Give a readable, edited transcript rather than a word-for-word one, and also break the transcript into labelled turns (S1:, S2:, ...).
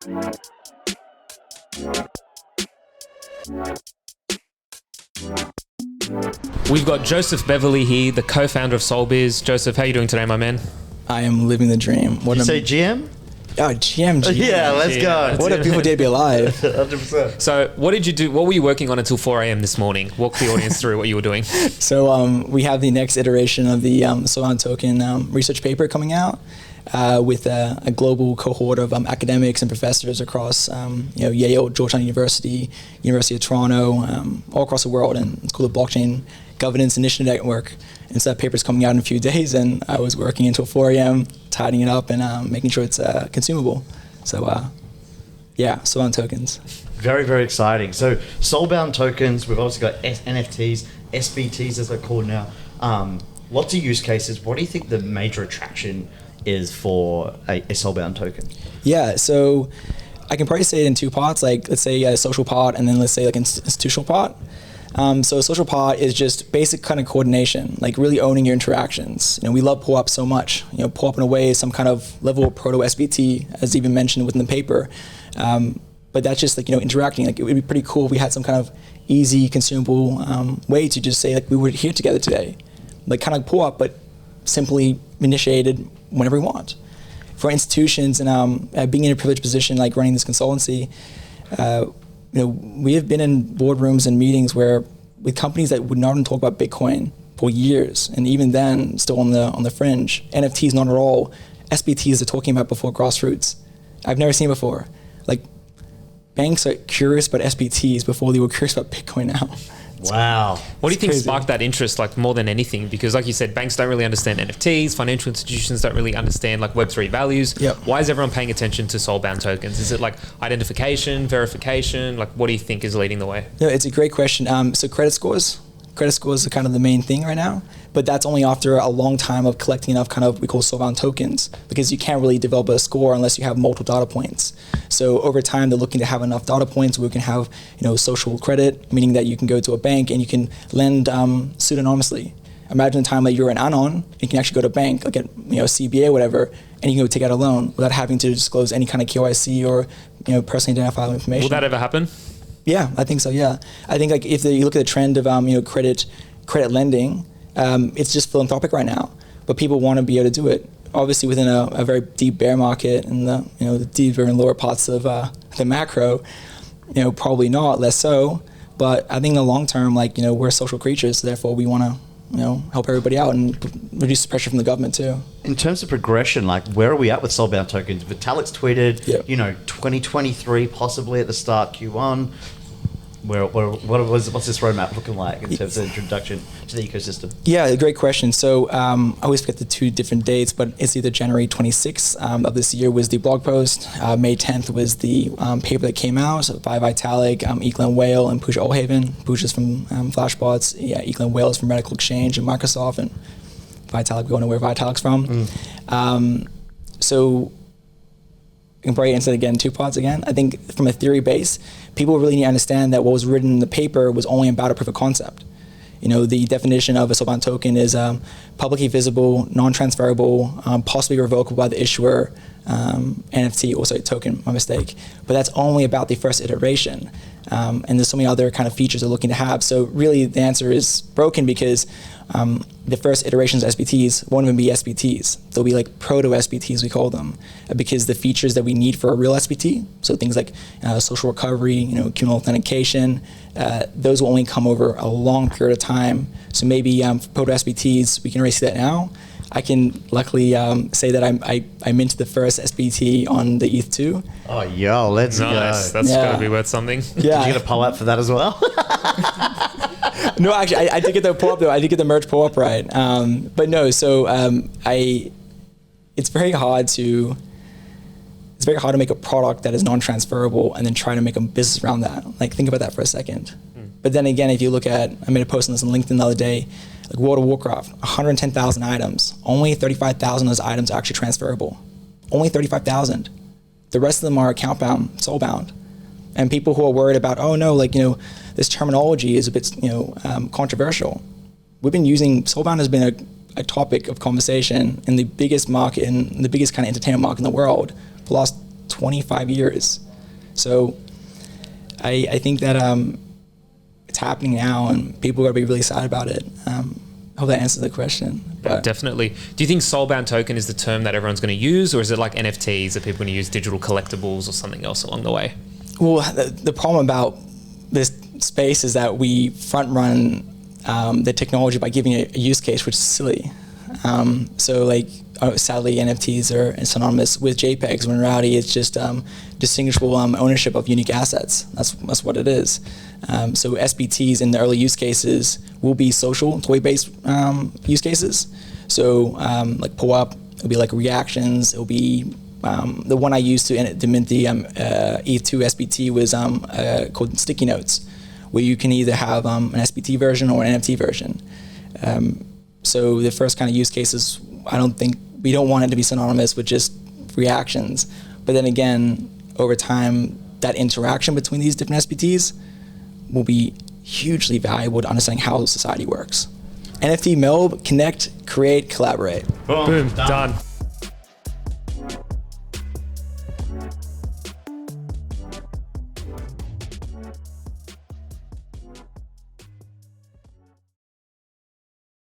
S1: We've got Joseph Beverly here, the co-founder of SoulBiz. Joseph, how are you doing today, my man?
S2: I am living the dream.
S3: Did you say GM?
S2: Oh, GM.
S3: Yeah, let's go.
S2: What a beautiful day to be alive.
S3: 100%.
S1: So what did you do? What were you working on until 4 a.m. this morning? Walk the audience through what you were doing.
S2: So we have the next iteration of the Soulbound Token research paper coming out with a global cohort of academics and professors across Yale, Georgetown University, University of Toronto, all across the world, and it's called the Blockchain Governance Initiative Network. And so that paper's coming out in a few days, and I was working until 4 a.m., tidying it up and making sure it's consumable. So yeah, Soulbound Tokens.
S3: Very, very exciting. So Soulbound Tokens, we've obviously got NFTs, SBTs as they're called now. Lots of use cases. What do you think the major attraction is for a Soulbound token?
S2: Yeah, so I can probably say it in two parts, like let's say a social part and then let's say like an institutional part. So a social part is just basic kind of coordination, like really owning your interactions. We love POAP so much. POAP in a way is some kind of level of proto SBT, as even mentioned within the paper. But that's just like, interacting. Like it would be pretty cool if we had some kind of easy, consumable way to just say like we were here together today. Like kind of like POAP, but simply initiated whenever we want. For institutions and being in a privileged position, like running this consultancy, we have been in boardrooms and meetings where with companies that would not even talk about Bitcoin for years, and even then still on the fringe. NFTs not at all. SBTs they're talking about before grassroots. I've never seen before. Like banks are curious about SBTs before they were curious about Bitcoin now.
S3: Wow.
S1: What do you think
S2: crazy.
S1: sparked that interest, like more than anything? Because like you said, banks don't really understand NFTs, financial institutions don't really understand like Web3 values.
S2: Yep.
S1: Why is everyone paying attention to soulbound tokens? Is it like identification, verification? Like what do you think is leading the way?
S2: No, it's a great question. So credit scores are kind of the main thing right now, but that's only after a long time of collecting enough kind of we call soulbound tokens, because you can't really develop a score unless you have multiple data points. So over time, they're looking to have enough data points where we can have social credit, meaning that you can go to a bank and you can lend pseudonymously. Imagine a time that you're an anon, you can actually go to a bank, like at CBA or whatever, and you can go take out a loan without having to disclose any kind of KYC or personally identifiable information.
S1: Will that ever happen?
S2: Yeah, I think so. Yeah, I think like if you look at the trend of credit lending, it's just philanthropic right now, but people want to be able to do it. Obviously, within a very deep bear market and the deeper and lower parts of the macro, probably not, less so. But I think in the long term, we're social creatures, so therefore we want to help everybody out and reduce the pressure from the government too.
S3: In terms of progression, where are we at with Soulbound tokens? Vitalik's tweeted,
S2: Yep.
S3: 2023 possibly at the start, Q1. What's this roadmap looking like in terms of introduction to the ecosystem?
S2: Yeah, great question. So I always forget the two different dates, but it's either January 26th of this year was the blog post, May 10th was the paper that came out by Vitalik, Eklund Whale, and Pooja O'Haven. Pooja's from Flashbots, Eklund Whale is from Medical Exchange and Microsoft, and Vitalik, we all know where Vitalik's from. So I can probably answer it again, two parts again. I think from a theory base, people really need to understand that what was written in the paper was only about a proof of concept. The definition of a soulbound token is publicly visible, non-transferable, possibly revocable by the issuer, NFT, or sorry, token, my mistake. But that's only about the first iteration. And there's so many other kind of features they're looking to have. So really the answer is broken because the first iterations of SBTs won't even be SBTs. They'll be like proto-SBTs, we call them, because the features that we need for a real SBT, so things like social recovery, communal authentication, those will only come over a long period of time. So maybe for proto-SBTs, we can already see that now. I can luckily say that I minted the first SBT on the ETH2.
S3: Oh, yo, let's go.
S1: Nice. That's got to be worth something.
S2: Yeah.
S3: Did you get a pull-up for that as well?
S2: No, actually, I did get the pull-up though. I did get the merge pull-up right. But no, so it's very hard to make a product that is non-transferable and then try to make a business around that. Think about that for a second. But then again, if you look at, I made a post on this on LinkedIn the other day, like World of Warcraft, 110,000 items, only 35,000 of those items are actually transferable. Only 35,000. The rest of them are account bound, soulbound. And people who are worried about, oh no, this terminology is a bit, controversial. We've been using, soulbound has been a topic of conversation in the biggest market, in the biggest kind of entertainment market in the world for the last 25 years. So I think that it's happening now, and people are going to be really excited about it. I hope that answers the question.
S1: But definitely. Do you think soulbound token is the term that everyone's going to use, or is it like NFTs that people are going to use, digital collectibles or something else along the way?
S2: Well, the problem about this space is that we front run the technology by giving a use case, which is silly. So like, sadly, NFTs are synonymous with JPEGs, when Rowdy is just distinguishable ownership of unique assets. That's what it is. So SBTs in the early use cases will be social, toy-based use cases. So like pull up, it'll be like reactions. It'll be the one I used to mint the ETH2 SBT was called Sticky Notes, where you can either have an SBT version or an NFT version. So the first kind of use cases, we don't want it to be synonymous with just reactions. But then again, over time, that interaction between these different SBTs will be hugely valuable to understanding how society works. NFT MELB, connect, create, collaborate.
S1: Boom, done.